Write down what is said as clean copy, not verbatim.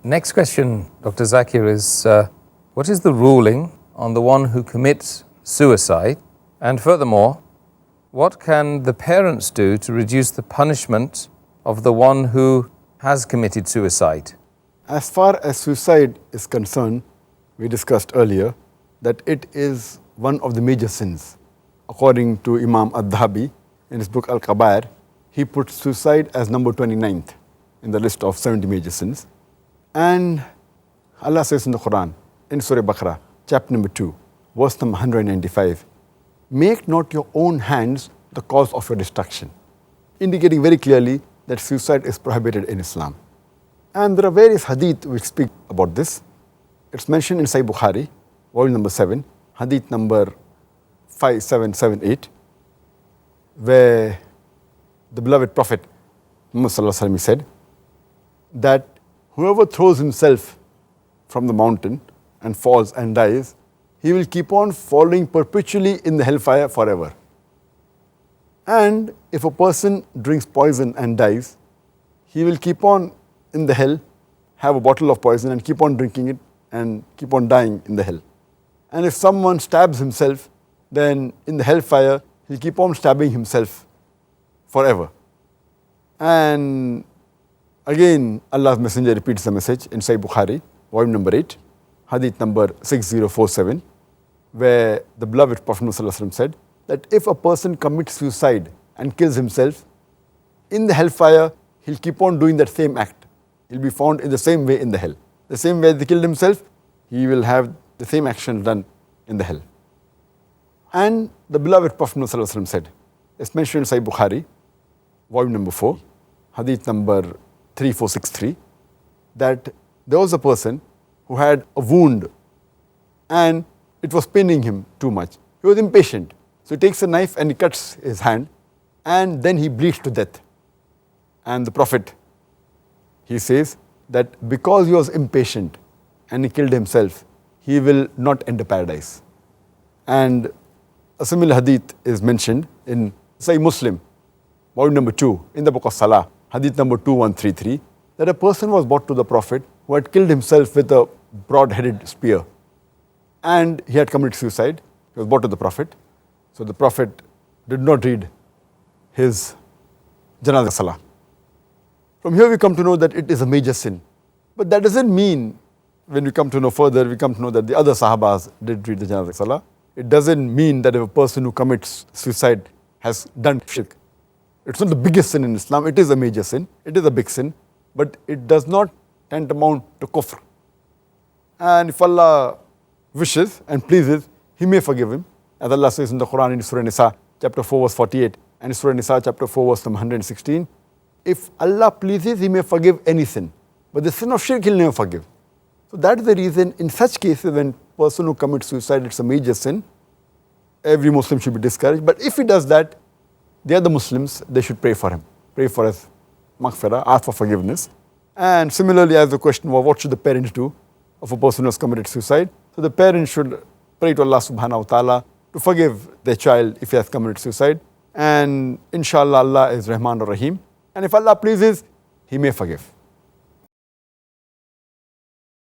Next question, Dr. Zakir, is what is the ruling on the one who commits suicide? And furthermore, what can the parents do to reduce the punishment of the one who has committed suicide? As far as suicide is concerned, we discussed earlier that it is one of the major sins. According to Imam Al-Dhahabi in his book Al-Kabair, he put suicide as number 29th in the list of 70 major sins. And Allah says in the Quran, in Surah Baqarah, chapter number 2, verse number 195, make not your own hands the cause of your destruction, indicating very clearly that suicide is prohibited in Islam. And there are various hadith which speak about this. It's mentioned in Sahih Bukhari, volume number 7, hadith number 5778, where the beloved Prophet Muhammad Sallallahu Alaihi Wasallam said that whoever throws himself from the mountain and falls and dies, he will keep on falling perpetually in the hellfire forever. And if a person drinks poison and dies, he will keep on in the hell, have a bottle of poison and keep on drinking it and keep on dying in the hell. And if someone stabs himself, then in the hellfire, he'll keep on stabbing himself forever. And again, Allah's Messenger repeats the message in Sahih Bukhari, volume number 8, hadith number 6047, where the beloved Prophet ﷺ said that if a person commits suicide and kills himself, in the hellfire, he'll keep on doing that same act. He'll be found in the same way in the hell. The same way he killed himself, he will have the same action done in the hell. And the beloved Prophet ﷺ said, it's mentioned in Sahih Bukhari, volume number 4, hadith number 3463, that there was a person who had a wound and it was paining him too much. He was impatient. So he takes a knife and he cuts his hand and then he bleeds to death. And the Prophet, he says that because he was impatient and he killed himself, he will not enter paradise. And a similar hadith is mentioned in Sahih Muslim, volume number 2, in the book of Salah, hadith number 2133, that a person was brought to the Prophet who had killed himself with a broad-headed spear. And he had committed suicide. He was brought to the Prophet. So the Prophet did not read his Janazah Salah. From here we come to know that it is a major sin. But that doesn't mean, when we come to know further, we come to know that the other Sahabas did read the Janazah Salah. It doesn't mean that if a person who commits suicide has done shirk. It's not the biggest sin in Islam. It is a major sin. It is a big sin. But it does not tantamount to kufr. And if Allah wishes and pleases, He may forgive him. As Allah says in the Quran in Surah Nisa, chapter 4, verse 48, and in Surah Nisa, chapter 4, verse 116, if Allah pleases, He may forgive any sin. But the sin of shirk, He'll never forgive. So that is the reason, in such cases, when a person who commits suicide, it's a major sin, every Muslim should be discouraged. But if he does that, the other Muslims, they should pray for him. Pray for his maghfirah, ask for forgiveness. And similarly, as the question was, what should the parents do of a person who has committed suicide? So the parents should pray to Allah subhanahu wa ta'ala to forgive their child if he has committed suicide. And inshallah, Allah is Rahman or Rahim. And if Allah pleases, He may forgive.